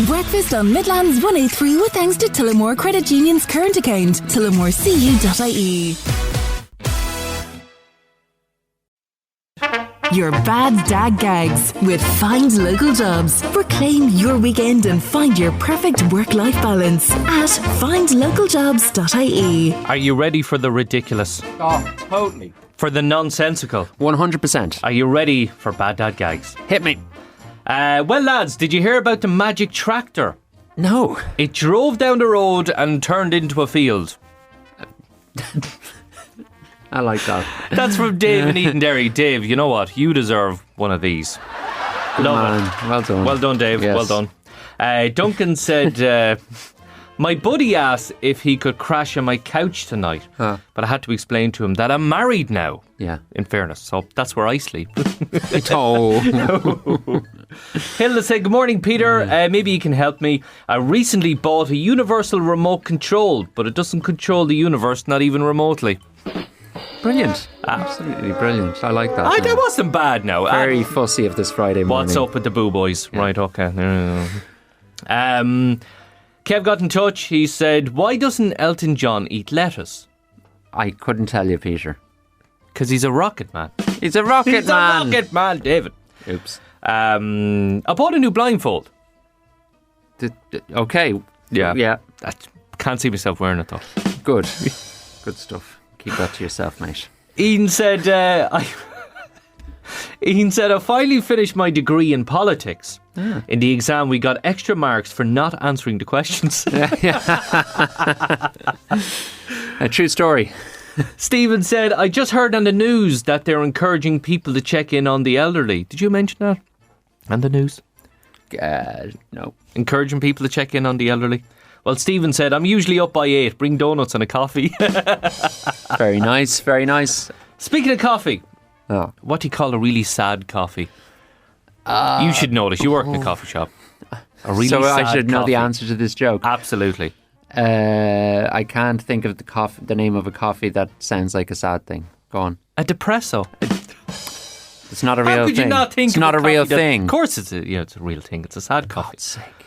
Breakfast on Midlands 183 with thanks to Tullamore Credit Union's current account, tullamorecu.ie. Your bad dad gags with Find Local Jobs. Proclaim your weekend and find your perfect work-life balance at findlocaljobs.ie. Are you ready for the ridiculous? Oh, totally. For the nonsensical? 100%. Are you ready for bad dad gags? Hit me. Well, lads, did you hear about the magic tractor? No. It drove down the road and turned into a field. I like that. That's from Dave in Edenderry. Dave, you know what? You deserve one of these. Love it. Well done. Well done, Dave. Yes. Well done. Duncan said, my buddy asked if he could crash on my couch tonight, but I had to explain to him that I'm married now. Yeah. In fairness, so that's where I sleep. Oh. Hilda said, good morning, Peter. Maybe you can help me. I recently bought a universal remote control, but it doesn't control the universe, not even remotely. Brilliant. Absolutely brilliant. I like that. That wasn't bad now. Very fussy of this Friday morning. What's up with the boo boys? Yeah. Right, okay. Kev got in touch. He said, why doesn't Elton John eat lettuce? I couldn't tell you, Peter. Because he's a rocket man. He's a rocket He's man. a rocket man, David. Oops. I bought a new blindfold. Okay. Yeah. Yeah. I can't see myself wearing it though. Good. Good stuff. Keep that to yourself, mate. Ian said, I finally finished my degree in politics. In the exam, we got extra marks for not answering the questions. A true story. Stephen said, I just heard on the news that they're encouraging people to check in on the elderly. Did you mention that on the news? No. Encouraging people to check in on the elderly. Well, Stephen said, I'm usually up by 8. Bring donuts and a coffee. Very nice. Very nice. Speaking of coffee, Oh. what do you call a really sad coffee? You should know this. You work in a coffee shop. A really So sad I should know coffee. the answer to this joke. Absolutely. I can't think of the name of a coffee that sounds like a sad thing. Go on. A depresso. It's not a How real could thing. you not think it's of not a real coffee that- thing. Of course it's a real thing. It's a sad coffee. God's sake.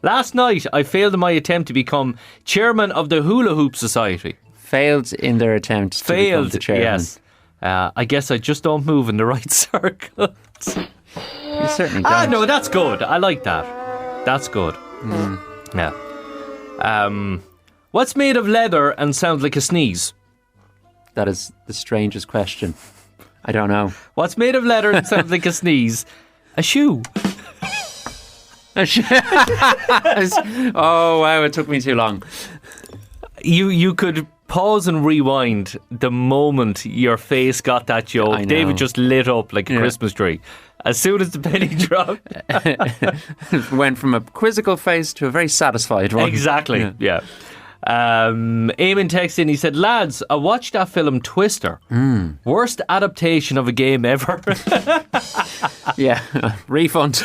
Last night, I failed in my attempt to become chairman of the Hula Hoop Society. Failed in their attempt to become the chairman. Yes. I guess I just don't move in the right circles. You certainly don't. No, that's good. I like that. That's good. Yeah. What's made of leather and sounds like a sneeze? That is the strangest question. I don't know. What's made of leather and sounds like a sneeze? A shoe. Oh, wow, it took me too long. You could pause and rewind the moment your face got that joke. I know. David just lit up like a Christmas tree. As soon as the penny dropped. Went from a quizzical face to a very satisfied one. Exactly, yeah. Eamon texted in, he said, lads, I watched that film Twister. Worst adaptation of a game ever. Yeah, refund.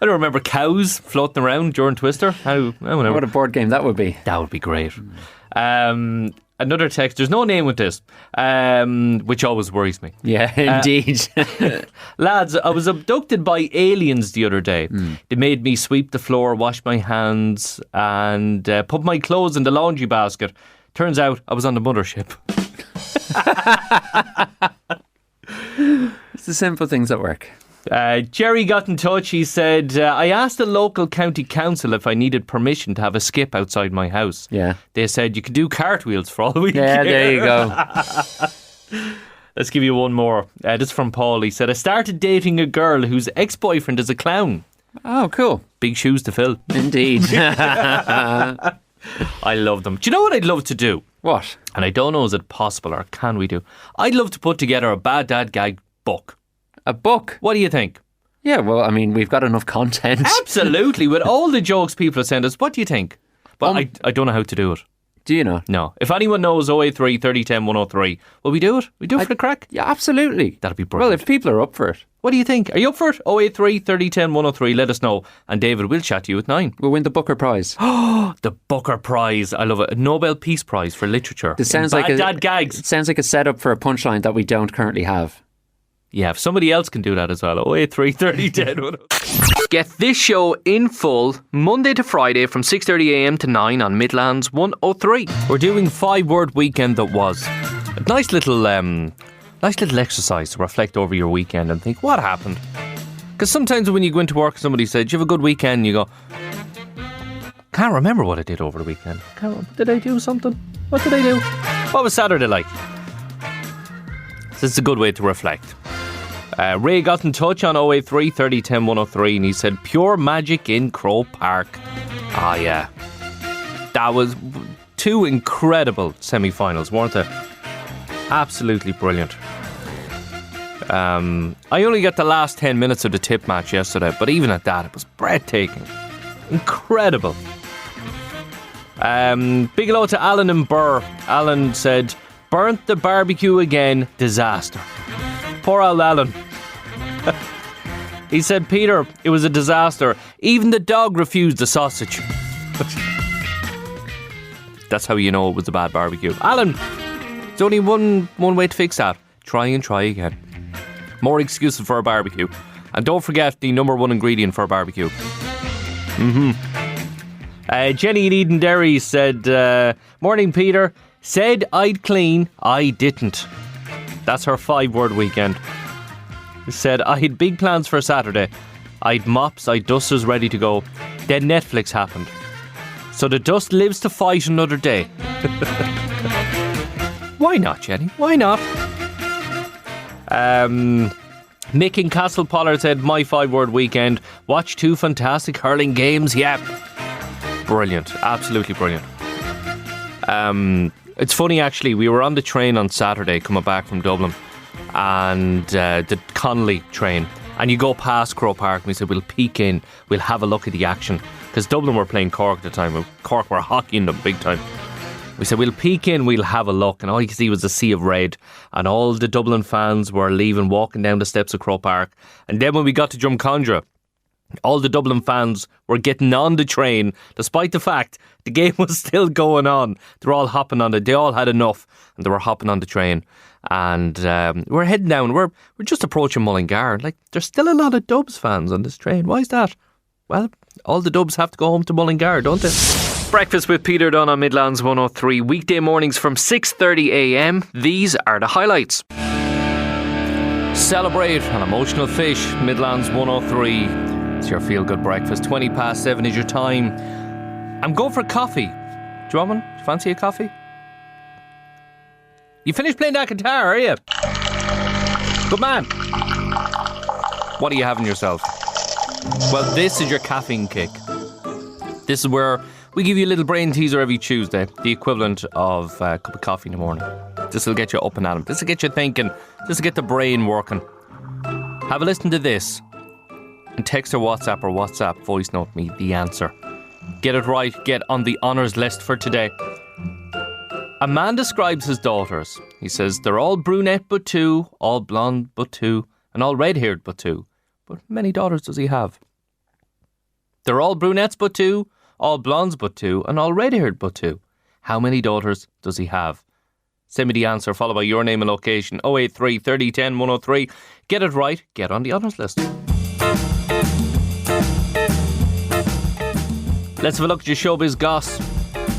I don't remember cows floating around during Twister. What a board game that would be. That would be great. Another text, there's no name with this, which always worries me. Yeah, indeed. Lads, I was abducted by aliens the other day. They made me sweep the floor, wash my hands and put my clothes in the laundry basket. Turns out I was on the mothership. It's the simple things that work. Jerry got in touch. He said, I asked the local county council if I needed permission to have a skip outside my house. Yeah. They said you could do cartwheels for all we Yeah, care. there you go. Let's give you one more. This is from Paul. He said, I started dating a girl whose ex-boyfriend is a clown. Oh, cool. Big shoes to fill. Indeed. I love them. Do you know what I'd love to do? What? And I don't know, is it possible or can we do? I'd love to put together a bad dad gag book. A book? What do you think? Yeah, well, I mean, we've got enough content. Absolutely. With all the jokes people have sent us, what do you think? But I don't know how to do it. Do you know? No. If anyone knows 083 3010 103, will we do it? We do it for the crack? Yeah, absolutely. That'd be Well, brilliant. if people are up for it. What do you think? Are you up for it? 083 3010 103. Let us know. And David, we'll chat to you at 9. We'll win the Booker Prize. The Booker Prize. I love it. A Nobel Peace Prize for Literature. This sounds In like bad dad gags. It sounds like a setup for a punchline that we don't currently have. Yeah, if somebody else can do that as well. 083 30 10 103. Get this show in full Monday to Friday from 6:30am to 9 on Midlands 103. We're doing 5-word weekend that was. A nice little exercise to reflect over your weekend and think, what happened? Because sometimes when you go into work, somebody said, "Did you have a good weekend?" You go, "Can't remember what I did over the weekend. Did I do something? What did I do? What was Saturday like?" So it's a good way to reflect. Ray got in touch on 083 30 10 103 and he said, "Pure magic in Croke Park." Ah, yeah. That was 2 incredible semi-finals, weren't they? Absolutely brilliant. I only got the last 10 minutes of the tip match yesterday, but even at that, it was breathtaking. Incredible. Big hello to Alan and Burr. Alan said, "Burnt the barbecue again, disaster." Poor old Alan. He said, "Peter, it was a disaster. Even the dog refused the sausage." That's how you know it was a bad barbecue. Alan, there's only one way to fix that. Try and try again. More excuses for a barbecue. And don't forget the number 1 ingredient for a barbecue. Jenny in Eden Derry said, "Morning, Peter. Said I'd clean, I didn't." That's her 5-word weekend. Said, "I had big plans for Saturday. I'd mops, I'd dusters ready to go. Then Netflix happened. So the dust lives to fight another day." Why not, Jenny? Why not? Mick in Castle Pollard said, "My 5-word weekend. Watch 2 fantastic hurling games. Yep." Brilliant. Absolutely brilliant. It's funny actually, we were on the train on Saturday coming back from Dublin and the Connolly train, and you go past Croke Park and we said, "We'll peek in, we'll have a look at the action," because Dublin were playing Cork at the time and Cork were hockeying them big time. We said, "We'll peek in, we'll have a look," and all you could see was a sea of red and all the Dublin fans were leaving, walking down the steps of Croke Park. And then when we got to Drumcondra, all the Dublin fans were getting on the train, despite the fact the game was still going on. They were all hopping on it. They all had enough, and they were hopping on the train. And we're heading down. We're just approaching Mullingar. Like, there's still a lot of Dubs fans on this train. Why is that? Well, all the Dubs have to go home to Mullingar, don't they? Breakfast with Peter Dunne on Midlands 103. Weekday mornings from 6:30am. These are the highlights. Celebrate an emotional fish. Midlands 103. It's your feel-good breakfast. 7:20 is your time. I'm going for coffee. Do you want one? Do you fancy a coffee? You finished playing that guitar, are you? Good man. What are you having yourself? Well, this is your caffeine kick. This is where we give you a little brain teaser every Tuesday, the equivalent of a cup of coffee in the morning. This will get you up and at 'em. This will get you thinking. This will get the brain working. Have a listen to this. And text or WhatsApp voice note me the answer. Get it right, get on the honours list for today. A man describes his daughters. He says, "They're all brunette but 2, all blonde but 2, and all red-haired but 2. But how many daughters does he have? They're all brunettes but 2, all blondes but 2, and all red-haired but 2. How many daughters does he have?" Send me the answer, followed by your name and location. 083 30 10 103. Get it right, get on the honours list. Let's have a look at your showbiz goss.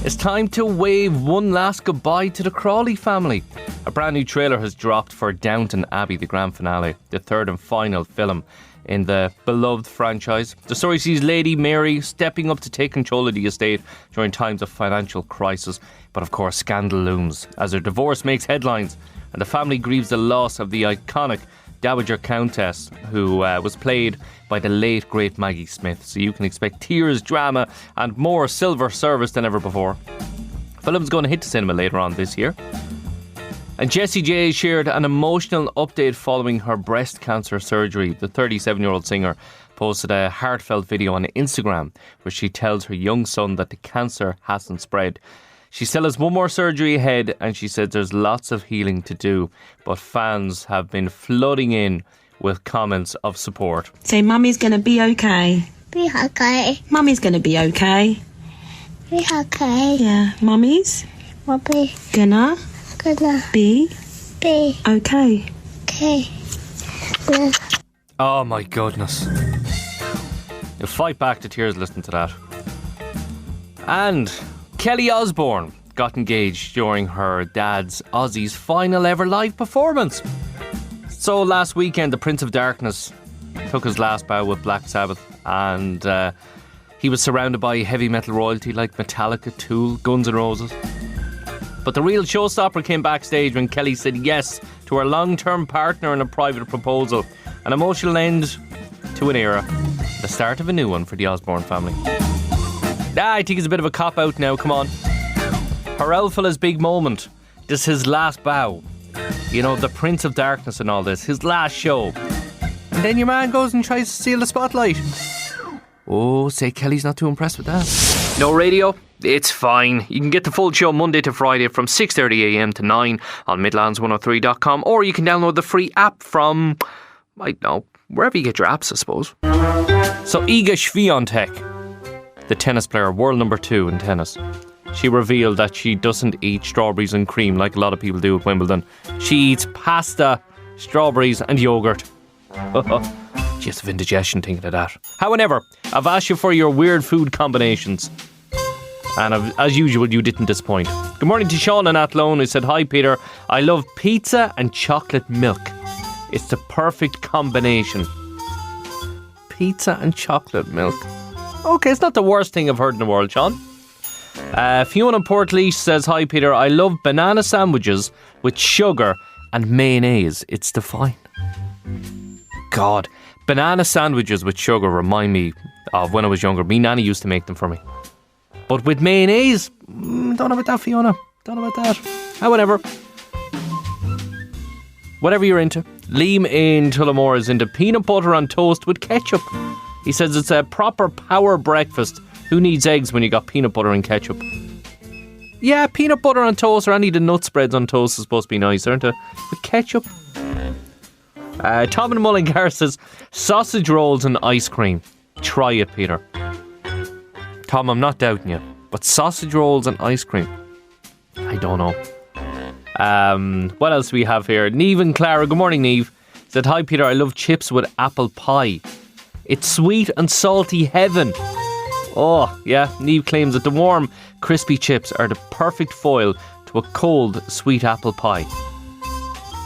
It's time to wave one last goodbye to the Crawley family. A brand new trailer has dropped for Downton Abbey, the grand finale, the 3rd and final film in the beloved franchise. The story sees Lady Mary stepping up to take control of the estate during times of financial crisis. But of course, scandal looms as her divorce makes headlines and the family grieves the loss of the iconic Dowager Countess, who was played by the late great Maggie Smith. So you can expect tears, drama and more silver service than ever before. The film's going to hit the cinema later on this year. And Jessie J shared an emotional update following her breast cancer surgery. The 37-year-old singer posted a heartfelt video on Instagram where she tells her young son that the cancer hasn't spread. She still has one more surgery ahead and she said there's lots of healing to do, but fans have been flooding in with comments of support. Say, Mummy's going to be okay. Be okay. Mummy's going to be okay. Be okay. Yeah, Mummy's We'll be gonna gonna be be okay. okay. No. Oh my goodness. You'll fight back to tears listening to that. And Kelly Osbourne got engaged during her dad's Ozzy's final ever live performance. So last weekend, the Prince of Darkness took his last bow with Black Sabbath, and he was surrounded by heavy metal royalty like Metallica, Tool, Guns N' Roses. But the real showstopper came backstage when Kelly said yes to her long-term partner in a private proposal. An emotional end to an era. The start of a new one for the Osbourne family. I think it's a bit of a cop-out now, come on. Her Elfila's big moment. This is his last bow. You know, the Prince of Darkness and all this. His last show. And then your man goes and tries to steal the spotlight. Oh, say Kelly's not too impressed with that. No radio? It's fine. You can get the full show Monday to Friday from 6:30am to 9 on midlands103.com, or you can download the free app from, I don't know, wherever you get your apps, I suppose. So Iga Swiatek, the tennis player, world number 2 in tennis, she revealed that she doesn't eat strawberries and cream like a lot of people do at Wimbledon. She eats pasta, strawberries and yoghurt. Just indigestion thinking of that. However, I've asked you for your weird food combinations. And as usual, you didn't disappoint. Good morning to Sean and Athlone, who said, "Hi Peter, I love pizza and chocolate milk. It's the perfect combination." Pizza and chocolate milk. Okay, it's not the worst thing I've heard in the world, Sean. Fiona Portleash says, "Hi Peter, I love banana sandwiches with sugar and mayonnaise. It's divine." God, banana sandwiches with sugar remind me of when I was younger. Me nanny used to make them for me. But with mayonnaise, don't know about that, Fiona. Don't know about that. However, whatever you're into. Liam in Tullamore is into peanut butter on toast with ketchup. He says it's a proper power breakfast. Who needs eggs when you got peanut butter and ketchup? Yeah, peanut butter on toast, or any of the nut spreads on toast is supposed to be nice, aren't they? With ketchup. Tom in Mullingar says sausage rolls and ice cream. Try it, Peter. Tom, I'm not doubting you, but sausage rolls and ice cream, I don't know. What else do we have here? Neve and Clara, good morning Neve, said, "Hi Peter, I love chips with apple pie. It's sweet and salty heaven." Oh yeah, Neve claims that the warm crispy chips are the perfect foil to a cold sweet apple pie.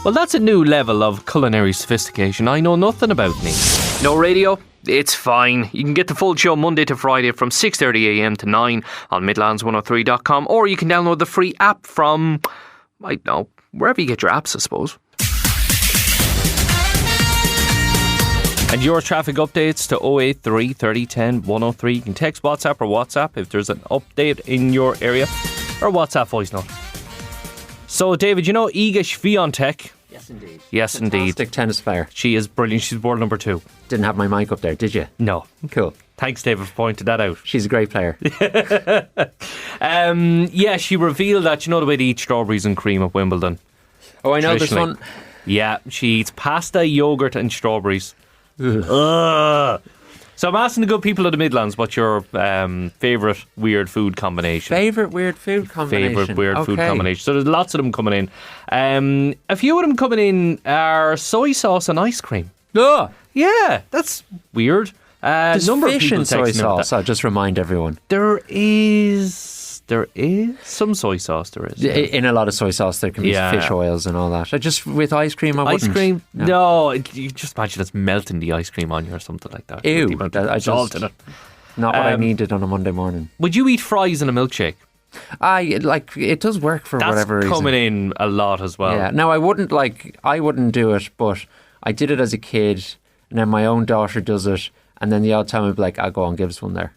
Well, that's a new level of culinary sophistication I know nothing about, Neve. No radio? It's fine. You can get the full show Monday to Friday from 6:30am to 9 on midlands103.com, or you can download the free app from, I don't know, wherever you get your apps, I suppose. And your traffic updates to 083 30 10 103. You can text WhatsApp or WhatsApp if there's an update in your area, or WhatsApp voice note. So, David, you know Iga Swiatek? Yes, indeed. Yes, indeed. Fantastic tennis player. She is brilliant. She's world number 2. Didn't have my mic up there, did you? No. Cool. Thanks, David, for pointing that out. She's a great player. Yeah, she revealed that, you know the way they eat strawberries and cream at Wimbledon. Oh, I know this one. Yeah, she eats pasta, yoghurt and strawberries. Ugh. So I'm asking the good people of the Midlands, what's your favourite weird food combination? Favourite weird food combination? Food combination. So there's lots of them coming in. A few of them coming in are soy sauce and ice cream. Oh. Yeah, that's weird. There's number fish of people in soy sauce, I'll just remind everyone. There is some soy sauce, there is. Yeah. In a lot of soy sauce there can be fish oils and all that. Just with ice cream, I wouldn't. Ice cream? No, you just imagine it's melting the ice cream on you or something like that. Ew. Salt in it. Not what I needed on a Monday morning. Would you eat fries in a milkshake? It does work for whatever reason. That's coming in a lot as well. Yeah. Now I wouldn't do it, but I did it as a kid, and then my own daughter does it, and then the odd time I'd be like, I'll go and give us one there.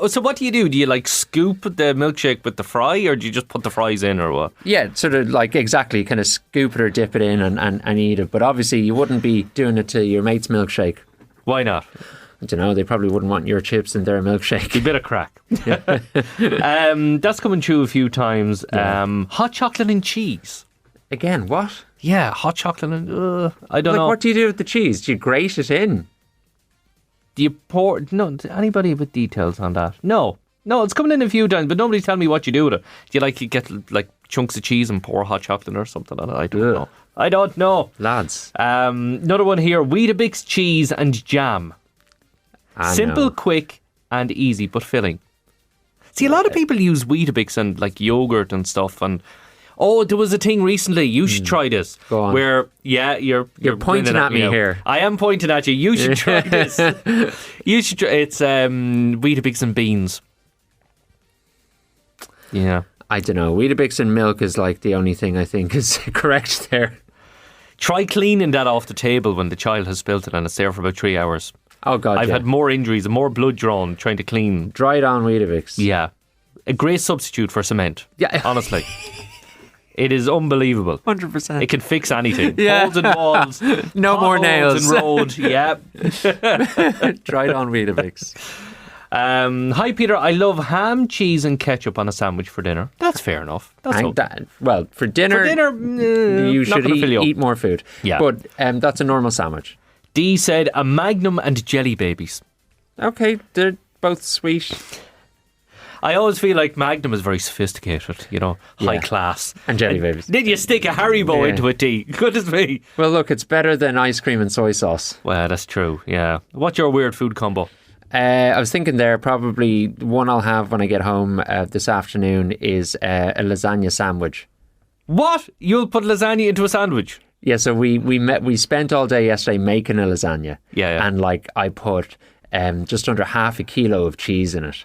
So what do you do? Do you scoop the milkshake with the fry, or do you just put the fries in, or what? Yeah, sort of exactly, kind of scoop it or dip it in and eat it. But obviously you wouldn't be doing it to your mate's milkshake. Why not? I don't know, they probably wouldn't want your chips in their milkshake. A bit of crack. That's coming true a few times. Yeah. Hot chocolate and cheese. Again, what? Yeah, hot chocolate and... I don't know. What do you do with the cheese? Do you grate it in? Do you pour... No, anybody with details on that? No. No, it's coming in a few times, but nobody tell me what you do with it. Do you get chunks of cheese and pour hot chocolate or something on it? I don't know. I don't know. Lads. Another one here. Weetabix cheese and jam. Simple, quick and easy, but filling. See, a lot of people use Weetabix and yogurt and stuff. And there was a thing recently. You should try this. Go on. Where you're pointing at me here. I am pointing at you. You should try this. You should try. It's Weetabix and beans. Yeah. I don't know. Weetabix and milk is the only thing I think is correct there. Try cleaning that off the table when the child has spilt it and it's there for about 3 hours. Oh, God, I've had more injuries and more blood drawn trying to clean. Dried on Weetabix. Yeah. A great substitute for cement. Yeah. Honestly. It is unbelievable. 100%. It can fix anything. Yeah. Holes in walls. No more nails. In road. Yeah. Dried on Weetabix. Hi, Peter. I love ham, cheese and ketchup on a sandwich for dinner. That's fair enough. For dinner, you should eat more food. Yeah. But that's a normal sandwich. D said a Magnum and jelly babies. Okay, they're both sweet. I always feel like Magnum is very sophisticated, high class. And jelly babies. Then you stick a Haribo into it, D. Goodness me. Well, look, it's better than ice cream and soy sauce. Well, that's true, yeah. What's your weird food combo? I was thinking there, probably one I'll have when I get home this afternoon is a lasagna sandwich. What? You'll put lasagna into a sandwich? Yeah, so we spent all day yesterday making a lasagna. Yeah. And I put just under half a kilo of cheese in it.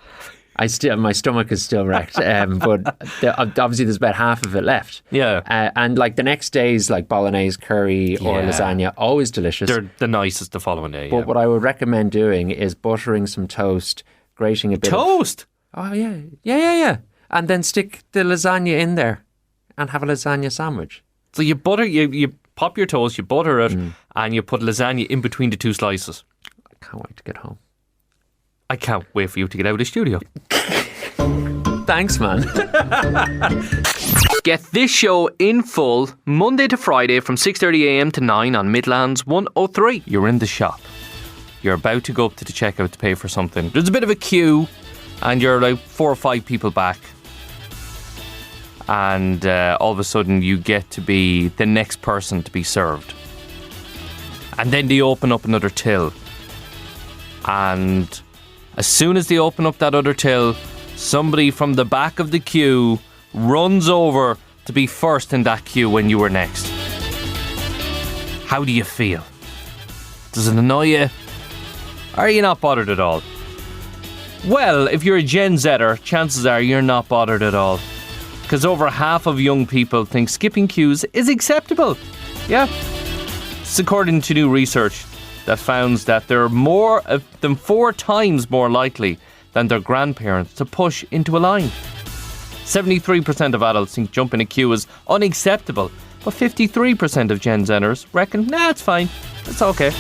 My stomach is still wrecked, but obviously there's about half of it left. Yeah. And the next day's bolognese curry or lasagna, always delicious. They're the nicest the following day. But what I would recommend doing is buttering some toast, grating a bit toast? Oh, yeah. Yeah. And then stick the lasagna in there and have a lasagna sandwich. So you butter, you pop your toast, you butter it, and you put lasagna in between the two slices. I can't wait to get home. I can't wait for you to get out of the studio. Thanks, man. Get this show in full Monday to Friday from 6:30am to 9 on Midlands 103. You're in the shop. You're about to go up to the checkout to pay for something. There's a bit of a queue and you're 4 or 5 people back. And all of a sudden you get to be the next person to be served. And then they open up another till. And as soon as they open up that other till, somebody from the back of the queue runs over to be first in that queue when you were next. How do you feel? Does it annoy you? Or are you not bothered at all? Well, if you're a Gen Zer, chances are you're not bothered at all. Because over half of young people think skipping queues is acceptable. Yeah. It's according to new research that found that they're more than 4 times more likely than their grandparents to push into a line. 73% of adults think jumping a queue is unacceptable, but 53% of Gen Zers reckon, it's fine, it's okay.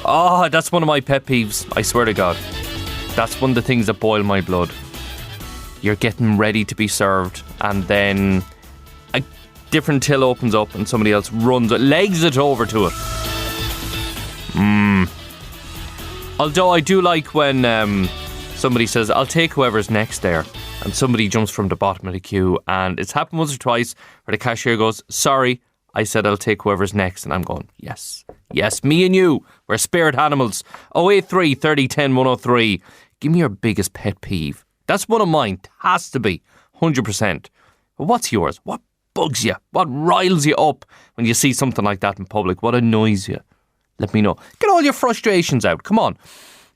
Oh, that's one of my pet peeves, I swear to God. That's one of the things that boil my blood. You're getting ready to be served, and then a different till opens up and somebody else legs it over to it. Although I do like when somebody says, I'll take whoever's next there, and somebody jumps from the bottom of the queue, and it's happened once or twice where the cashier goes, sorry, I said I'll take whoever's next, and I'm going, yes, me and you, we're spirit animals. 083 30 10 103. Give me your biggest pet peeve. That's one of mine. It has to be 100%. But what's yours? What bugs you? What riles you up when you see something like that in public? What annoys you? Let me know. Get all your frustrations out. Come on.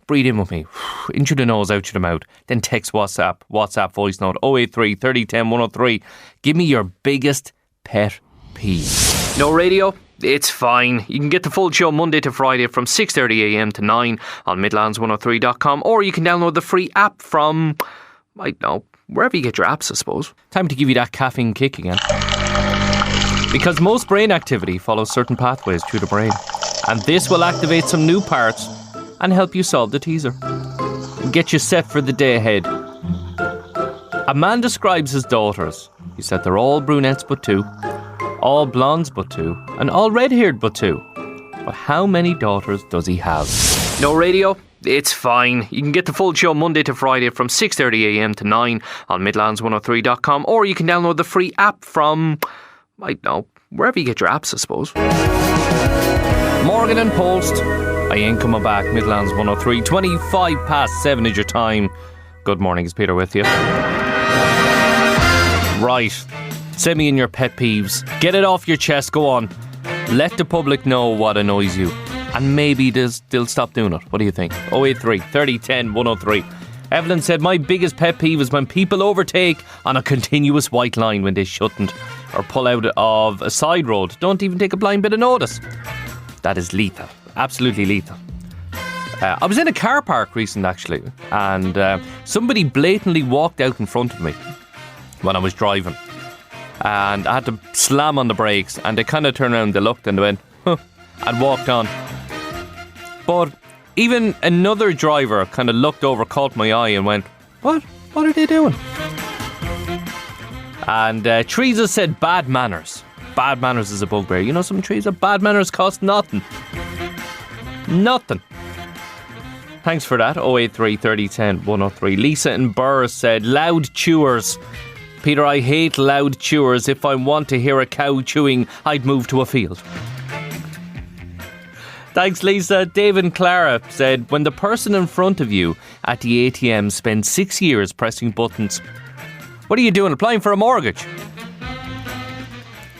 Breathe in with me. In through the nose, out through the mouth. Then text WhatsApp voice note 083 30 10 103. Give me your biggest pet peeve. No radio? It's fine. You can get the full show Monday to Friday from 6:30am to 9 on midlands103.com, or you can download the free app from, I don't know, wherever you get your apps, I suppose. Time to give you that caffeine kick again. Because most brain activity follows certain pathways through the brain, and this will activate some new parts and help you solve the teaser. Get you set for the day ahead. A man describes his daughters. He said they're all brunettes but 2, all blondes but 2, and all red-haired but 2. But how many daughters does he have? No radio? It's fine. You can get the full show Monday to Friday from 6:30am to 9 on midlands103.com, or you can download the free app from, I don't know, wherever you get your apps, I suppose. Morgan and Post. I ain't coming back. Midlands 103. 25 past 7 is your time. Good morning, it's Peter with you. Right. Send me in your pet peeves. Get it off your chest. Go on. Let the public know what annoys you. And maybe they'll stop doing it. What do you think? 083 30 10 103. Evelyn said, my biggest pet peeve is when people overtake on a continuous white line when they shouldn't, or pull out of a side road. Don't even take a blind bit of notice. That is lethal. Absolutely lethal. I was in a car park recently, actually, and somebody blatantly walked out in front of me when I was driving. And I had to slam on the brakes, and they kind of turned around, they looked and they went, huh, and walked on. But even another driver kind of looked over, caught my eye and went, what? What are they doing? And Teresa said bad manners. Bad manners is a bugbear. You know something, Teresa? Bad manners cost nothing. Nothing. Thanks for that. 083 30 10 103. Lisa in Burr said loud chewers. Peter, I hate loud chewers. If I want to hear a cow chewing, I'd move to a field. Thanks, Lisa. David and Clara said, when the person in front of you at the ATM spends 6 years pressing buttons, what are you doing, applying for a mortgage?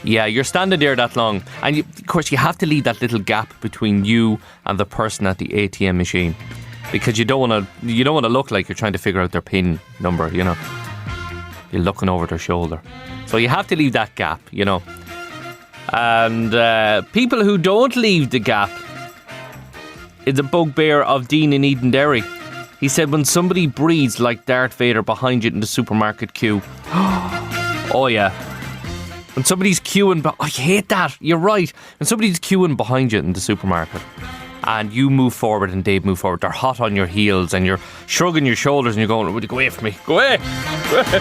Yeah, you're standing there that long. And of course, you have to leave that little gap between you and the person at the ATM machine. Because you don't want to look like you're trying to figure out their PIN number, you know. You're looking over their shoulder. So you have to leave that gap, you know. And people who don't leave the gap, it's a bugbear of Dean in Edenderry. He said when somebody breathes like Darth Vader behind you in the supermarket queue. Oh yeah. When somebody's queuing, I hate that. You're right. When somebody's queuing behind you in the supermarket and you move forward and they move forward, they're hot on your heels and you're shrugging your shoulders and you're going, go away from me. Go away. Go away.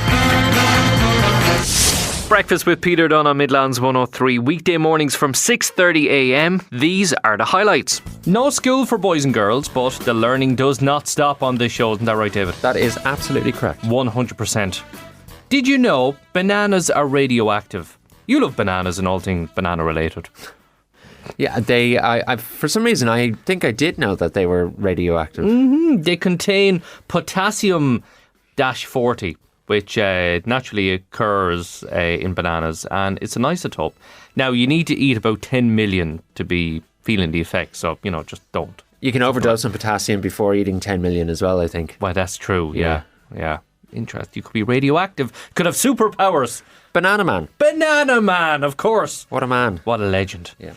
Breakfast with Peter Dunne on Midlands 103. Weekday mornings from 6:30am. These are the highlights. No school for boys and girls, but the learning does not stop on this show. Isn't that right, David? That is absolutely correct. 100%. Did you know bananas are radioactive? You love bananas and all things banana related. Yeah, I for some reason, I think I did know that they were radioactive. They contain potassium-40, which naturally occurs in bananas, and it's an isotope. Now, you need to eat about 10 million to be feeling the effects, so, just don't. You can overdose on potassium before eating 10 million as well, I think. Well, that's true, yeah. Interesting. You could be radioactive, could have superpowers. Banana Man, of course. What a man. What a legend. Yeah.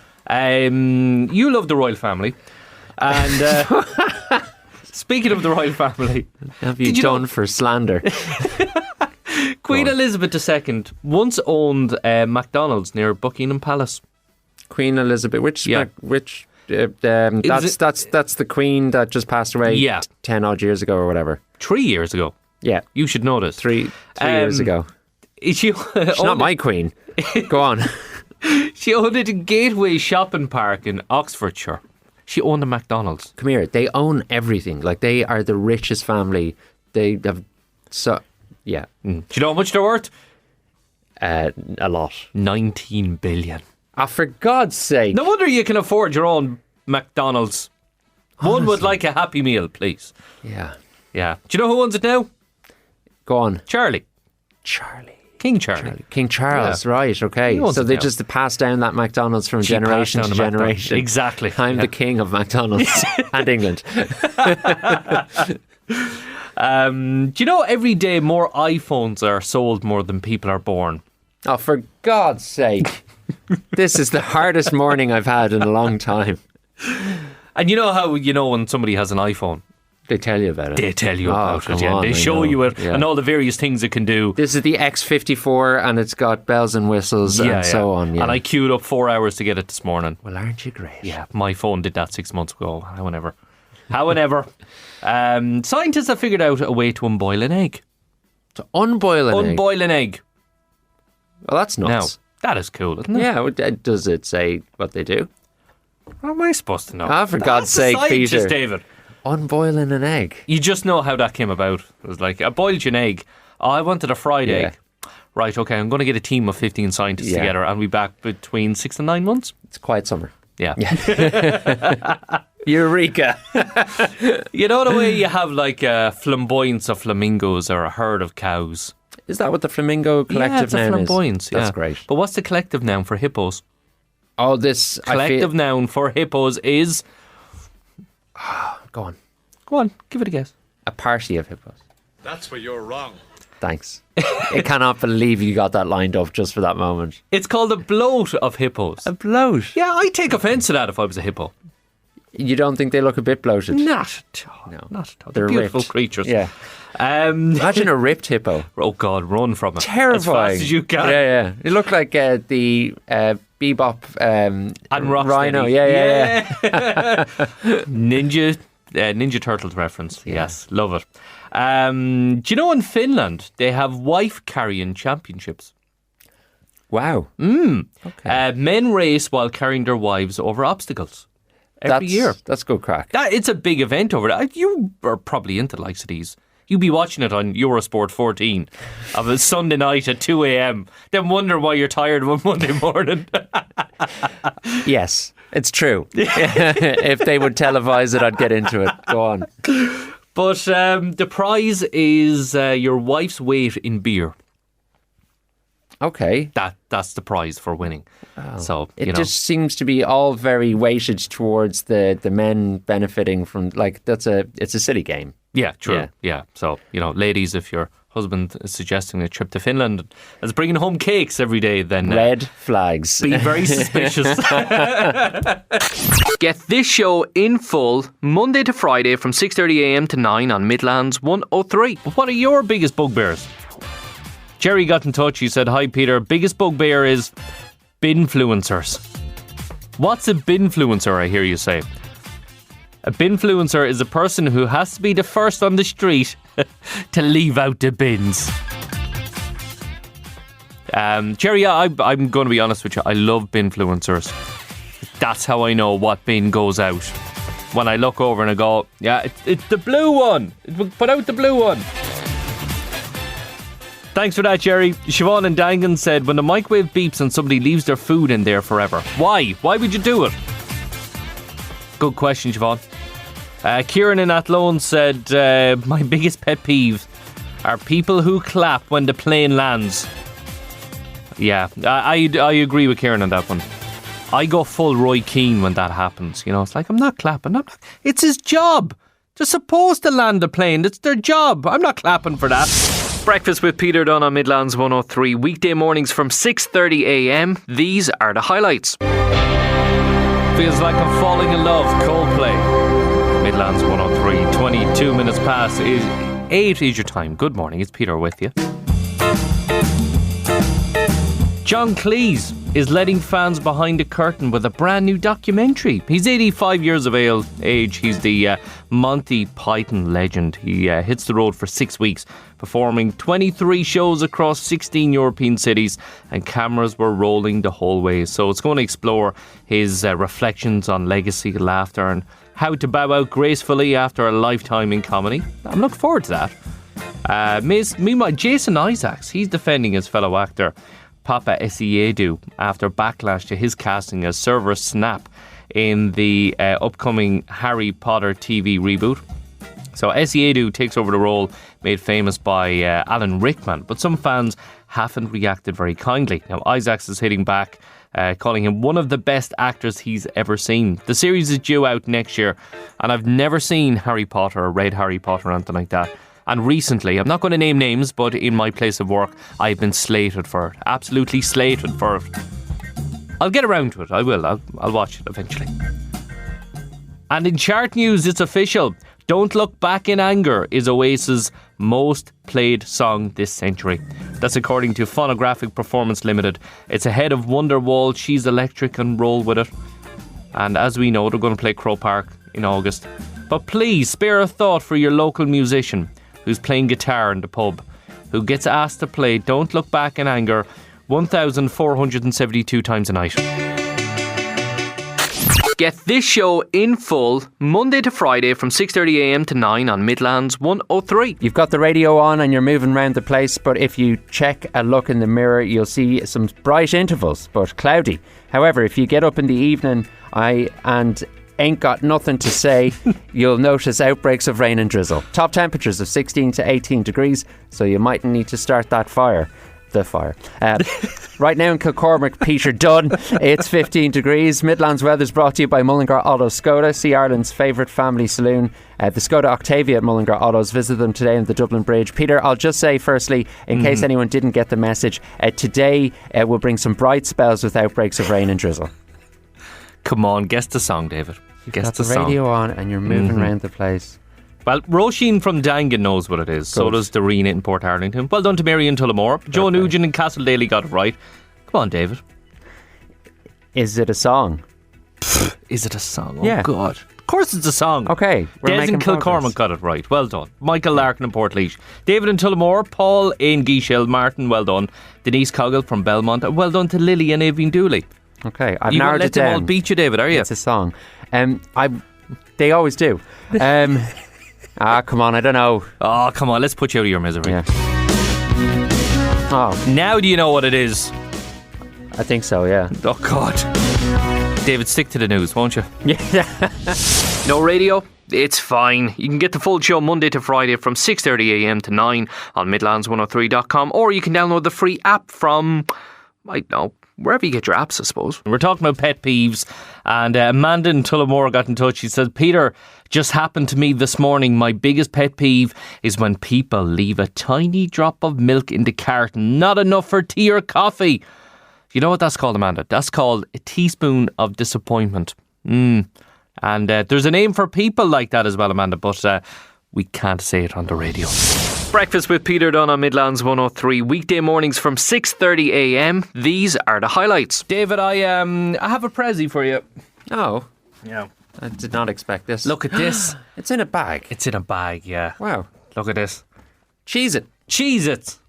You love the royal family, and speaking of the royal family, have you done for slander? Queen Elizabeth II once owned McDonald's near Buckingham Palace. Queen Elizabeth, that's the Queen that just passed away 10 odd years ago or whatever. 3 years ago. Yeah. You should know this. Three years ago. She's not my queen. Go on. She owned a Gateway shopping park in Oxfordshire. She owned a McDonald's. Come here. They own everything. Like, they are the richest family. They have yeah. Do you know how much they're worth? A lot. 19 billion. Oh, for God's sake. No wonder you can afford your own McDonald's. Honestly. One would like a Happy Meal, please. Yeah. Yeah. Do you know who owns it now? Go on. Charlie. King Charles, right, okay. So they just passed down that McDonald's from generation to generation. Exactly. I'm the king of McDonald's and England. Do you know every day more iPhones are sold more than people are born? Oh, for God's sake. This is the hardest morning I've had in a long time. And you know how when somebody has an iPhone? They tell you about it. They tell you about it, yeah. They show you it and all the various things it can do. This is the X54 and it's got bells and whistles and so on. Yeah. And I queued up 4 hours to get it this morning. Well, aren't you great? Yeah, my phone did that 6 months ago. However. Scientists have figured out a way to unboil an egg. To unboil an egg? Unboil an egg. Well, that's nuts. Now, that is cool, isn't it? Yeah, does it say what they do? What am I supposed to know? Ah, for God's That's a sake, scientist, Peter. David. Unboiling an egg. You just know how that came about. It was like, I boiled you an egg. Oh, I wanted a fried Yeah. egg. Right, okay, I'm going to get a team of 15 scientists Yeah. together and we back between 6 and 9 months. It's quiet summer. Yeah. Eureka. You know the way you have like a flamboyance of flamingos or a herd of cows? Is that what the flamingo collective it's a noun is? flamboyance. That's yeah. great. But what's the collective noun for hippos? Oh, this Collective noun for hippos is... Go on. Go on, give it a guess. A party of hippos. That's where you're wrong. Thanks. I cannot believe you got that lined up just for that moment. It's called a bloat of hippos. A bloat. Yeah, I'd take offence to that if I was a hippo. You don't think they look a bit bloated? Not at all. No. Not at all. They're They're beautiful ripped. creatures. Yeah. Imagine Imagine a ripped hippo. Oh God, run from it. Terrifying. As fast as you can. Yeah. They look like the bebop And Rocksteady. rhino. Yeah. Ninja Turtles reference. Yes, love it. Do you know in Finland they have wife carrying championships? Wow. Okay. Men race while carrying their wives over obstacles every year. That's good crack. It's a big event over there. You are probably into the likes of these. You'd be watching it on Eurosport 14 of a Sunday night at 2 a.m. Then wonder why you're tired one Monday morning. Yes, it's true. If they would televise it, I'd get into it. Go on. But the prize is your wife's weight in beer. Okay. That's the prize for winning. So It just seems to be all very weighted towards the men benefiting from, like, it's a silly game. yeah, true. Yeah. Yeah. So ladies, if your husband is suggesting a trip to Finland and is bringing home cakes every day, then Red flags. be very suspicious. Get this show in full Monday to Friday from 6:30 a.m. to 9 on Midlands 103. What are your biggest bugbears? Jerry got in touch. He said, "Hi Peter, biggest bugbear is binfluencers." What's a binfluencer, I hear you say? A binfluencer is a person who has to be the first on the street to leave out the bins. Jerry, I'm going to be honest with you. I love binfluencers. That's how I know what bin goes out. When I look over and I go, yeah, it's the blue one. Put out the blue one. Thanks for that, Jerry. Siobhan and Dangan said, when the microwave beeps and somebody leaves their food in there forever. Why? Why would you do it? Good question, Siobhan. Kieran in Athlone said, my biggest pet peeve are people who clap when the plane lands. Yeah, I agree with Kieran on that one. I go full Roy Keane when that happens. It's like, I'm not clapping. It's his job. They're supposed to land the plane. It's their job. I'm not clapping for that. Breakfast with Peter Dunne on Midlands 103. Weekday mornings from 6:30 a.m. These are the highlights. Feels like I'm falling in love. Coldplay. Midlands 103. 22 minutes past is 8 is your time. Good morning. It's Peter with you. John Cleese is letting fans behind the curtain with a brand new documentary. He's 85 years of age. He's the Monty Python legend. He hits the road for 6 weeks, performing 23 shows across 16 European cities, and cameras were rolling the whole way. So it's going to explore his reflections on legacy, laughter, and how to bow out gracefully after a lifetime in comedy. I'm looking forward to that. Meanwhile, Jason Isaacs, he's defending his fellow actor Papa Essiedu after backlash to his casting as Severus Snape in the upcoming Harry Potter TV reboot. So Essiedu takes over the role made famous by Alan Rickman, but some fans haven't reacted very kindly. Now Isaacs is hitting back, calling him one of the best actors he's ever seen. The series is due out next year, and I've never seen Harry Potter or read Harry Potter or anything like that. And recently, I'm not going to name names, but in my place of work, I've been slated for it. Absolutely slated for it. I'll get around to it. I will. I'll watch it eventually. And in chart news, it's official. Don't Look Back in Anger is Oasis' most played song this century. That's according to Phonographic Performance Limited. It's ahead of Wonderwall, She's Electric and Roll With It. And as we know, they're going to play Croke Park in August. But please spare a thought for your local musician who's playing guitar in the pub, who gets asked to play Don't Look Back in Anger 1,472 times a night. Get this show in full Monday to Friday from 6:30am to 9 on Midlands 103. You've got the radio on and you're moving around the place, but if you check a look in the mirror, you'll see some bright intervals, but cloudy. However, if you get up in the evening and ain't got nothing to say, you'll notice outbreaks of rain and drizzle. Top temperatures of 16 to 18 degrees, so you mightn't need to start that fire. Right now in Kilcormac, Peter Dunne, it's 15 degrees. Midlands weather's brought to you by Mullingar Auto Skoda. See Ireland's favourite family saloon, the Skoda Octavia at Mullingar Autos. Visit them today on the Dublin Bridge. Peter, I'll just say firstly, in case anyone didn't get the message, today will bring some bright spells with outbreaks of rain and drizzle. Come on, guess the song, David. Guess the radio on and you're moving around the place. Well, Roisin from Dangan knows what it is. So does Doreen in Port Arlington. Well done to Mary in Tullamore. Joe Nugent in Castledaly got it right. Come on, David. Is it a song? Is it a song? Yeah. Oh, God. Of course it's a song. Okay. Des in Kilcormac got it right. Well done. Michael Larkin in Portlaoise. David in Tullamore. Paul in Geeshill. Martin, well done. Denise Coggle from Belmont. And well done to Lily and Aveen Dooley. Okay. I've you narrowed let it down. them all beat you, David, are you? It's a song. They always do. Come on, I don't know. Oh, come on, let's put you out of your misery. Yeah. Oh, Now do you know what it is? I think so, yeah. Oh, God. David, stick to the news, won't you? Yeah. No radio? It's fine. You can get the full show Monday to Friday from 6:30am to 9 on midlands103.com, or you can download the free app from, I don't know, wherever you get your apps, I suppose. We're talking about pet peeves, and Amanda in Tullamore got in touch. She said, Peter, just happened to me this morning. My biggest pet peeve is when people leave a tiny drop of milk in the carton, not enough for tea or coffee. You know what that's called, Amanda? That's called a teaspoon of disappointment. And there's a name for people like that as well, Amanda, but we can't say it on the radio. Breakfast with Peter Dunne on Midlands 103, weekday mornings from 6:30am. These are the highlights. David, I have a pressie for you. Oh, Yeah. I did not expect this. Look at this. It's in a bag. It's in a bag, yeah. Wow. Look at this. Cheez-It. Cheez-It.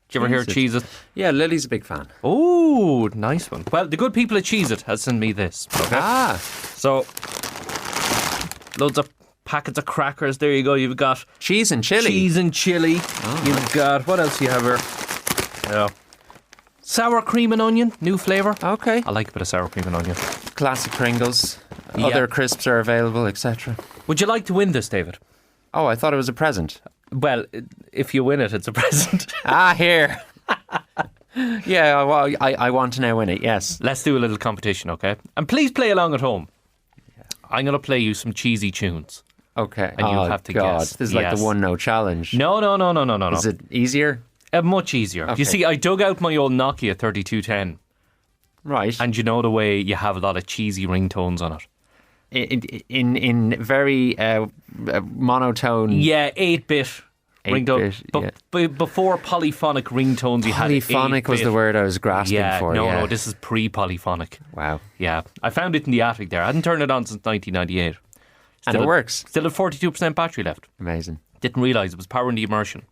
Did you ever hear Cheez-It. Cheez-It? Yeah, Lily's a big fan. Oh, nice one. Well, the good people at Cheez-It has sent me this. Okay? So, loads of packets of crackers. There you go. You've got cheese and chili. Cheese and chili. Oh, You've nice. got, what else do you have here? Yeah. Sour cream and onion, new flavour. Okay. I like a bit of sour cream and onion. Classic Pringles. Yeah. Other crisps are available, etc. Would you like to win this, David? Oh, I thought it was a present. Well, if you win it, it's a present. Here. Yeah, well, I want to now win it, yes. Let's do a little competition, okay? And please play along at home. I'm going to play you some cheesy tunes. Okay. And you'll have to guess. This is like Yes. the 1-0 challenge. No. Is it easier? Much easier. Okay. You see, I dug out my old Nokia 3210. Right. And you know the way you have a lot of cheesy ringtones on it? In very monotone. Yeah, 8-bit ringtone. 8-bit, But before polyphonic ringtones, you had Polyphonic was 8-bit. the word I was grasping for. No, this is pre-polyphonic. Wow. Yeah, I found it in the attic there. I hadn't turned it on since 1998. And it works. Still at 42% battery left. Amazing. Didn't realise it was powering the immersion.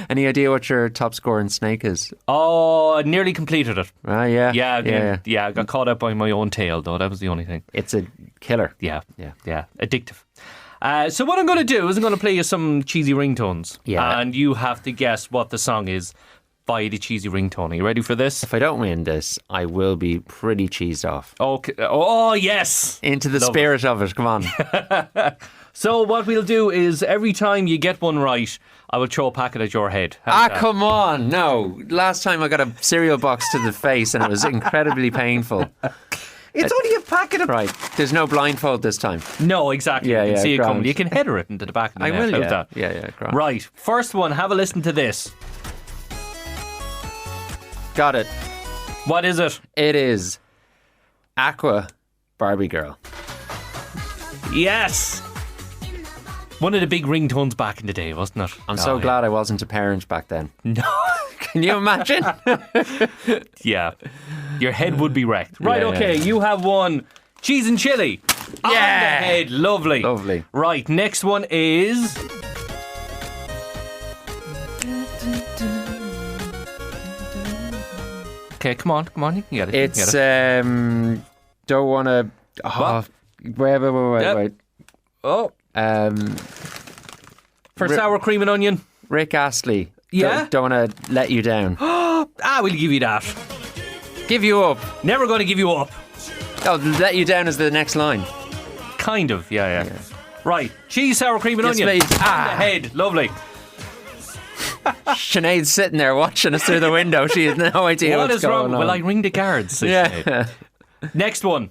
Any idea what your top score in Snake is? Oh, I nearly completed it. Yeah. I got caught up by my own tail, though. That was the only thing. It's a killer. Yeah. Addictive. So what I'm going to do is I'm going to play you some cheesy ringtones. Yeah. And you have to guess what the song is by the cheesy ringtone. Are you ready for this? If I don't win this, I will be pretty cheesed off. Okay. Oh, yes. Into the spirit of it. Come on. So what we'll do is every time you get one right, I will throw a packet at your head. Come on. No. Last time I got a cereal box to the face and it was incredibly painful. It's only a packet of... Right. There's no blindfold this time. No, exactly. You can see it grand. coming. You can header it into the back of the I net. will, How's yeah. that? Yeah, grand. Right. First one, have a listen to this. Got it. What is it? It is Aqua Barbie Girl. Yes. One of the big ringtones back in the day, wasn't it? I'm so glad I wasn't a parent back then. No. Can you imagine? Yeah. Your head would be wrecked. Right, Yeah, okay. yeah. You have one. Cheese and chili. On the head. Lovely. Lovely. Right, next one is... Okay, come on, you can get it. It's don't want to. What? Wait. Oh, for sour cream and onion. Rick Astley. Yeah? Don't want to let you down. We'll give you that. Give you up. Never going to give you up. Oh, let you down is the next line. Kind of, yeah. Right, cheese, sour cream and onion. Please. On the head, lovely. Sinead's sitting there watching us through the window. She has no idea What what's is wrong? going on. Will I ring the guards? Says Yeah. Sinead. Next one.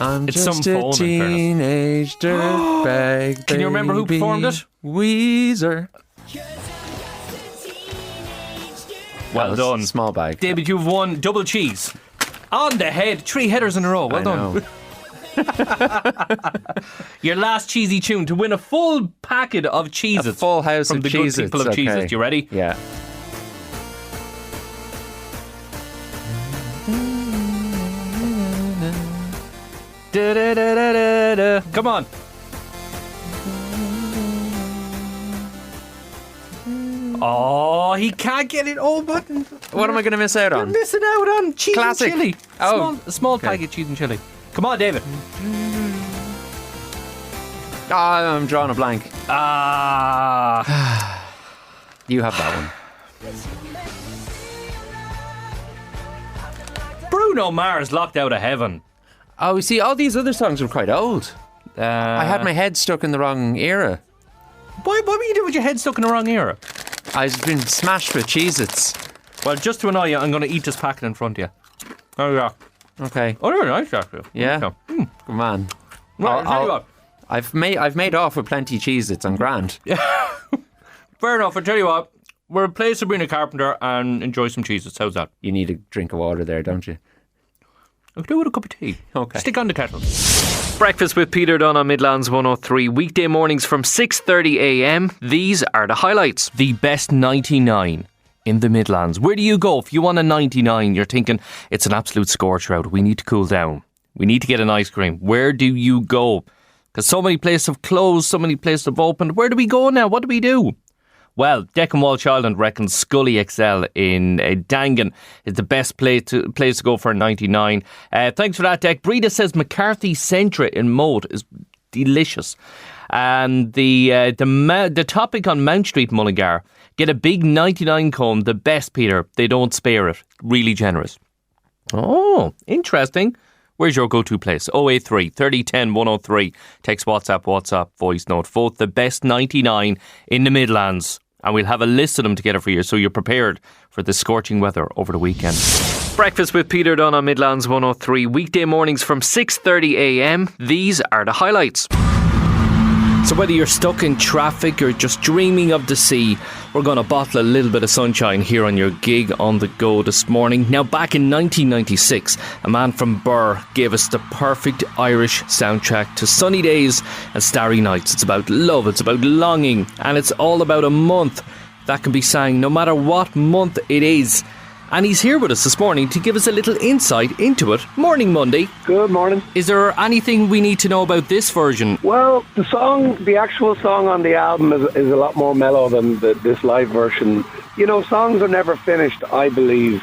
I'm It's just some a phone, in fairness. teenage dirtbag. Can you remember who baby. performed it? Weezer. Well done. Small bag. David, you've won double cheese. On the head, 3 headers in a row. Well done. Your last cheesy tune to win a full packet of cheeses. A full house from of the Cheez-Its. good people of Okay. cheeses. You ready? Yeah. Da-da-da-da-da-da. Come on. Oh, he can't get it all button. What am I going to miss out You're on? missing out on cheese Classic. and chili. Oh. A small packet of cheese and chili. Come on, David. I'm drawing a blank. You have that one. Bruno Mars, Locked Out of Heaven. Oh, see, all these other songs were quite old. I had my head stuck in the wrong era. What were you doing with your head stuck in the wrong era? I've been smashed with Cheez-Its. Well, just to annoy you, I'm going to eat this packet in front of you. Oh, yeah. Okay. Oh, they're nice, actually. Yeah? Come on. Right, tell you what. I've made off with plenty Cheez-Its. I'm grand. Fair enough. I tell you what. We'll play Sabrina Carpenter and enjoy some cheeses. How's that? You need a drink of water there, don't you? I'll do it with a cup of tea. Okay. Stick on the kettle. Breakfast with Peter Dunne on Midlands 103. Weekday mornings from 6:30am. These are the highlights. The best 99 in the Midlands. Where do you go? If you want a 99, you're thinking it's an absolute scorcher out. We need to cool down. We need to get an ice cream. Where do you go? Because so many places have closed, so many places have opened. Where do we go now? What do we do? Well, Deccan Walsh Island reckons Scully XL in Dangan is the best place to go for a 99. Thanks for that, Deck. Breda says McCarthy Centra in Moat is delicious. And the topic on Mount Street, Mullingar, get a big 99 cone, the best, Peter. They don't spare it. Really generous. Oh, interesting. Where's your go-to place? 083 30 10 103. Text WhatsApp, voice note. Vote the best 99 in the Midlands. And we'll have a list of them together for you so you're prepared for the scorching weather over the weekend. Breakfast with Peter Dunne on Midlands 103. Weekday mornings from 6:30am. These are the highlights. So whether you're stuck in traffic or just dreaming of the sea, we're going to bottle a little bit of sunshine here on your gig on the go this morning. Now, back in 1996, a man from Birr gave us the perfect Irish soundtrack to sunny days and starry nights. It's about love, it's about longing, and it's all about a month that can be sang no matter what month it is. And he's here with us this morning to give us a little insight into it. Morning, Monday. Good morning. Is there anything we need to know about this version? Well, the actual song on the album is a lot more mellow than this live version. You know, songs are never finished, I believe.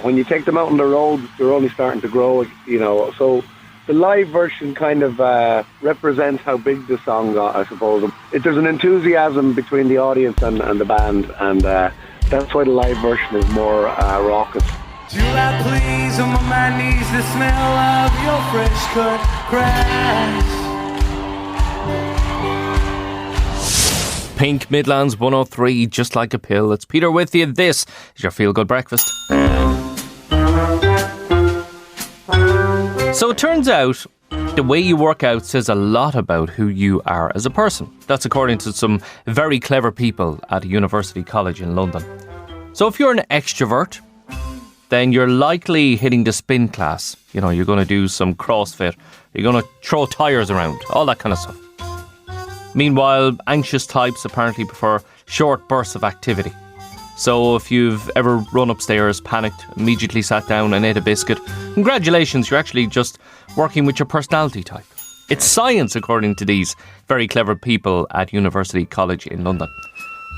When you take them out on the road, they're only starting to grow, you know. So the live version kind of represents how big the song got, I suppose. There's an enthusiasm between the audience and the band, and that's why the live version is more raucous. Do I please on my knees the smell of your fresh cut grass? Pink Midlands 103, just like a pill. It's Peter with you. This is your Feel Good Breakfast. So it turns out the way you work out says a lot about who you are as a person. That's according to some very clever people at a university college in London. So if you're an extrovert, then you're likely hitting the spin class. You know, you're going to do some CrossFit. You're going to throw tyres around, all that kind of stuff. Meanwhile, anxious types apparently prefer short bursts of activity. So if you've ever run upstairs, panicked, immediately sat down and ate a biscuit, congratulations, you're actually just working with your personality type. It's science, according to these very clever people at University College in London.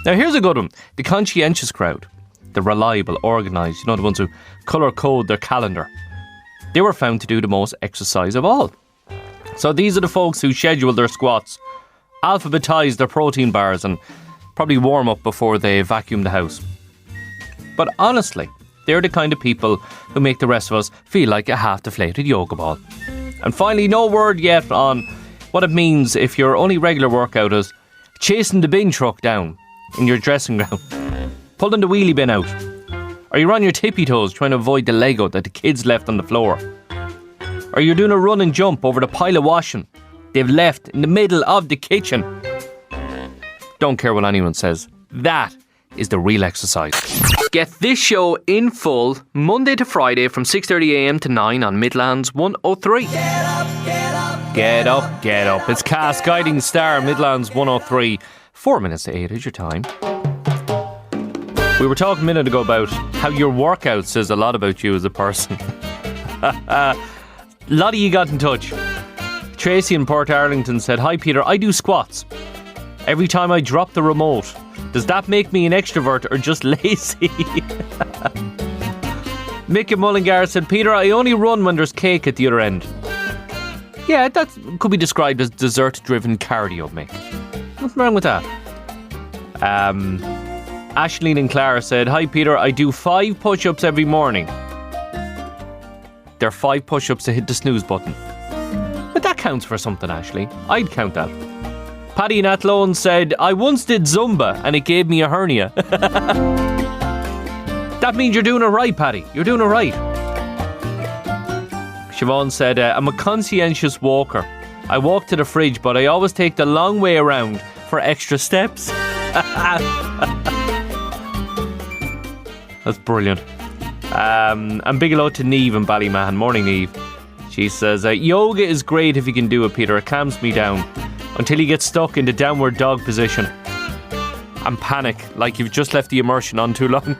Now here's a good one. The conscientious crowd, the reliable, organised, the ones who colour code their calendar. They were found to do the most exercise of all. So these are the folks who schedule their squats, alphabetise their protein bars and probably warm up before they vacuum the house. But honestly, they're the kind of people who make the rest of us feel like a half-deflated yoga ball. And finally, no word yet on what it means if your only regular workout is chasing the bin truck down in your dressing gown, pulling the wheelie bin out, or you're on your tippy toes trying to avoid the Lego that the kids left on the floor, or you're doing a run and jump over the pile of washing they've left in the middle of the kitchen. Don't care what anyone says. That is the real exercise. Get this show in full Monday to Friday from 6:30am to 9 on Midlands 103. Get up, get up. Get up, get up. It's Cass, Guiding Star, Midlands 103. 4 minutes to 8 is your time. We were talking a minute ago about how your workout says a lot about you as a person. A lot of you got in touch. Tracy in Port Arlington said, "Hi Peter, I do squats every time I drop the remote. Does that make me an extrovert or just lazy?" Mick in Mullingar said, "Peter, I only run when there's cake at the other end." Yeah, that could be described as dessert-driven cardio, Mick. Nothing wrong with that. Ashleen and Clara said, "Hi Peter, I do 5 push-ups every morning." There are 5 push-ups to hit the snooze button. But that counts for something, Ashley. I'd count that. Paddy in Athlone said, "I once did Zumba and it gave me a hernia." That means you're doing it right, Paddy. You're doing it right. Siobhan said, "I'm a conscientious walker. I walk to the fridge, but I always take the long way around for extra steps." That's brilliant. And big hello to Niamh in Ballymahan. Morning, Niamh. She says, "Yoga is great if you can do it, Peter. It calms me down until you get stuck in the downward dog position and panic like you've just left the immersion on too long."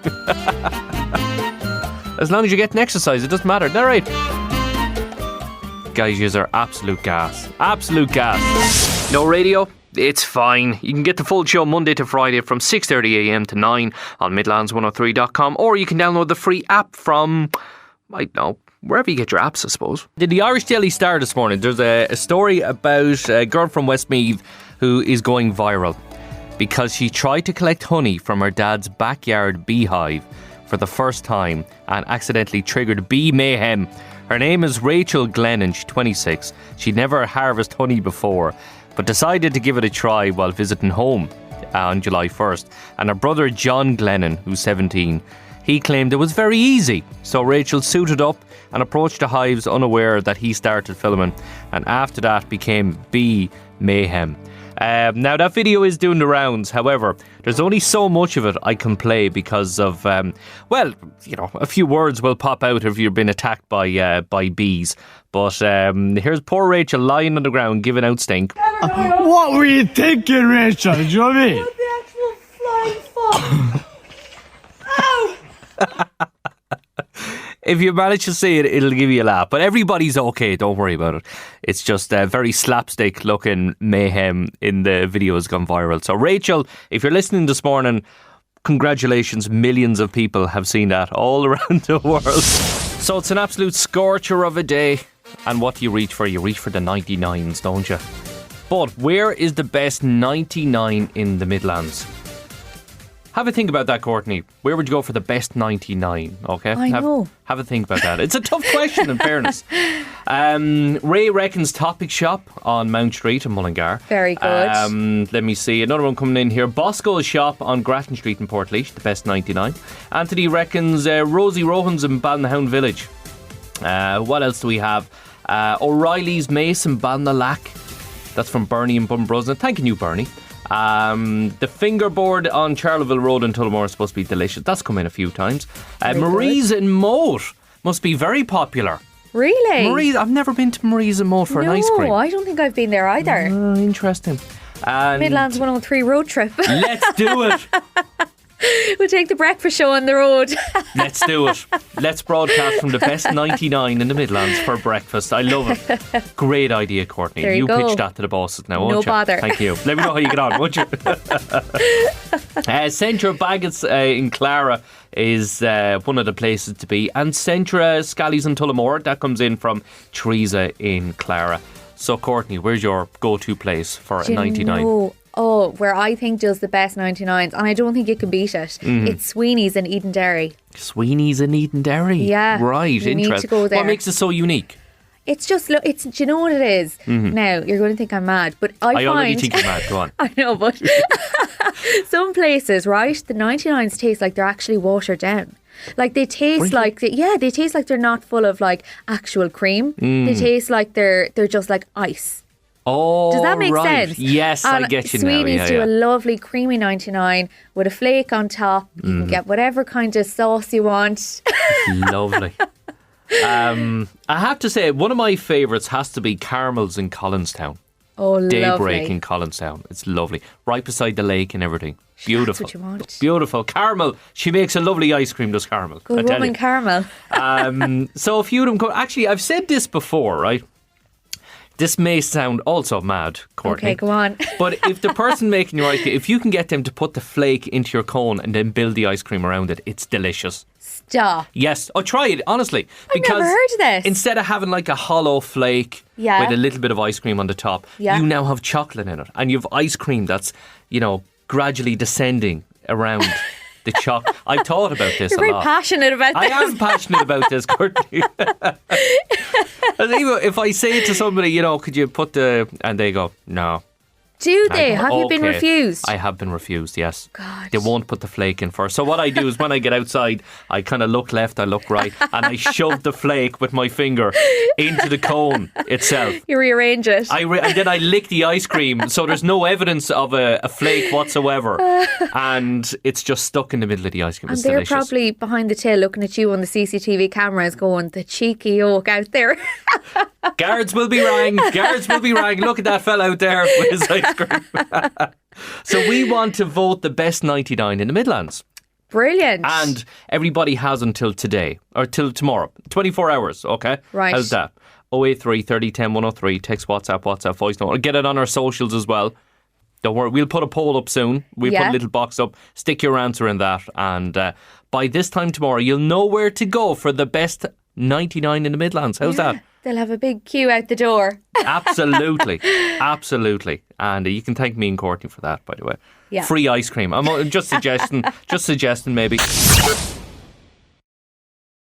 As long as you're getting exercise, it doesn't matter. Isn't that right? Guys, yous are absolute gas. Absolute gas. No radio? It's fine. You can get the full show Monday to Friday from 6:30am to 9 on midlands103.com, or you can download the free app from, I don't know, wherever you get your apps, I suppose. Did the Irish Daily Star this morning? There's a story about a girl from Westmeath who is going viral because she tried to collect honey from her dad's backyard beehive for the first time and accidentally triggered bee mayhem. Her name is Rachel Glennon. She's 26. She'd never harvested honey before, but decided to give it a try while visiting home on July 1st. And her brother John Glennon, who's 17, he claimed it was very easy. So Rachel suited up and approached the hives unaware that he started filming. And after that became bee mayhem. Now that video is doing the rounds. However, there's only so much of it I can play because of, a few words will pop out if you've been attacked by bees. But here's poor Rachel lying on the ground giving out stink. What were you thinking, Rachel? Do you know what I mean? The actual flying fox. Ow! If you manage to see it, it'll give you a laugh. But everybody's okay, don't worry about it. It's just very slapstick looking mayhem in the video has gone viral. So Rachel, if you're listening this morning, congratulations. Millions of people have seen that all around the world. So it's an absolute scorcher of a day. And what do you reach for? You reach for the 99s, don't you? But where is the best 99 in the Midlands? Have a think about that, Courtney. Where would you go for the best 99? Okay, I know. Have a think about that. It's a tough question, in fairness. Ray reckons Topic Shop on Mount Street in Mullingar. Very good. Let me see. Another one coming in here. Bosco's Shop on Grattan Street in Portlaoise, the best 99. Anthony reckons Rosie Rohan's in Balnahound Village. What else do we have? O'Reilly's Mace in Balnalack. That's from Bernie and Bunbrosna. Thanking you, Bernie. The fingerboard on Charleville Road in Tullamore is supposed to be delicious. That's come in a few times. Marie's in Moat must be very popular. Really? Marie's, I've never been to Marie's in Moat for an ice cream. No, I don't think I've been there either. Interesting. And Midlands 103 road trip. Let's do it. We'll take the breakfast show on the road. Let's do it. Let's broadcast from the best 99 in the Midlands for breakfast. I love it. Great idea, Courtney. There you go. Pitch that to the bosses now, No won't you? bother. Thank you. Let me know how you get on, won't you? Centra Baggots in Clara is one of the places to be. And Centra Scallies in Tullamore, that comes in from Teresa in Clara. So, Courtney, where's your go-to place for a 99? Where I think does the best 99s, and I don't think you can beat it. It's Sweeney's in Edenderry. Sweeney's in Edenderry? Yeah. Right, you need interesting. to go there. What makes it so unique? It's just, do you know what it is? Now, you're going to think I'm mad, but I already find... think you're mad, go on. I know, but some places, right, the 99s taste like they're actually watered down. Like they taste like, they taste like they're not full of like actual cream. They taste like they're just like ice. Oh, does that make right. sense? Yes, and I get you Sweeney's now. do a lovely creamy 99 with a flake on top. You can get whatever kind of sauce you want. Lovely. I have to say, one of my favourites has to be Carmel's in Collinstown. Oh, Daybreak lovely. in Collinstown. It's lovely. Right beside the lake and everything. Beautiful. That's what you want. Beautiful. Carmel. She makes a lovely ice cream, does Carmel. I Good tell woman, you. Carmel. So a few of them come. Actually, I've said this before, right? This may sound also mad, Courtney. Okay, go on. But if the person making your ice cream, if you can get them to put the flake into your cone and then build the ice cream around it, it's delicious. Stop. Yes. Oh, try it, honestly. I've never heard of this. Instead of having like a hollow flake Yeah. with a little bit of ice cream on the top, Yeah. you now have chocolate in it. And you have ice cream that's, gradually descending around the chocolate. I've thought about this You're a very lot. passionate about this. I am passionate about this, Courtney. And even if I say it to somebody, could you put and they go, no. Do they? I go, Have you been "Okay." refused? I have been refused, yes. God. They won't put the flake in first. So what I do is when I get outside, I kind of look left, I look right, and I shove the flake with my finger into the cone itself. You rearrange it. And then I lick the ice cream, so there's no evidence of a flake whatsoever. And it's just stuck in the middle of the ice cream. and It's they're delicious. probably behind the till looking at you on the CCTV cameras going, the cheeky oak out there. Guards will be rang. Guards will be rang. Look at that fella out there with his ice cream. So we want to vote the best 99 in the Midlands. Brilliant. And everybody has until today, or till tomorrow. 24 hours, okay? Right. How's that? 083 30 10 103. Text WhatsApp, voice note. Or get it on our socials as well. Don't worry, we'll put a poll up soon. We'll put a little box up. Stick your answer in that. And by this time tomorrow, you'll know where to go for the best 99 in the Midlands. How's that? They'll have a big queue out the door. Absolutely. Absolutely. And you can thank me and Courtney for that, by the way. Yeah. Free ice cream. I'm just suggesting maybe.